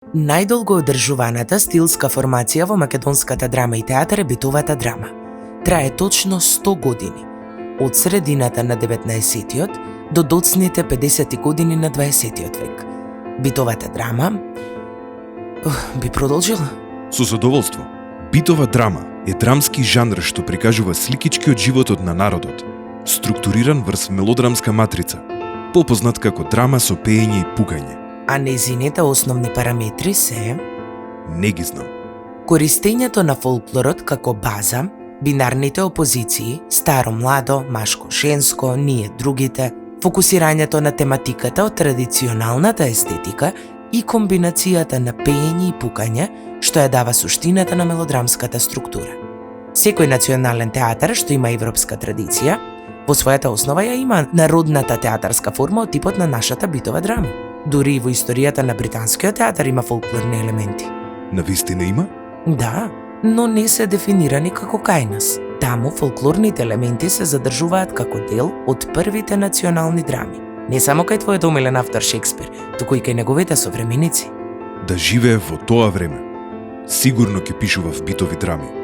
Најдолго одржуваната стилска формација во македонската драма и театар е битовата драма. Трае точно 100 години, од средината на 19-тиот до доцните 50-ти години на 20-тиот век. Битовата драма... би продолжила? Со задоволство. Битова драма е драмски жанр што прикажува сликички од животот на народот, структуриран врз мелодрамска матрица, попознат како драма со пеење и пукање. А нејзините основни параметри се... Не ги знам. Користењето на фолклорот како база, бинарните опозиции, старо-младо, машко-женско, ние другите, фокусирањето на тематиката од традиционалната естетика и комбинацијата на пеење и пукање, што ја дава суштината на мелодрамската структура. Секој национален театар што има европска традиција, во својата основа ја има народната театарска форма од типот на нашата битова драма. Дури и во историјата на британскиот театар има фолклорни елементи. Навистина има? Да, но не се дефинирани како кај нас. Таму фолклорните елементи се задржуваат како дел од првите национални драми. Не само кај твојот омилен автор Шекспир, туку и кај неговите современици. Да живее во тоа време. Сигурно ќе пишува в битови драми.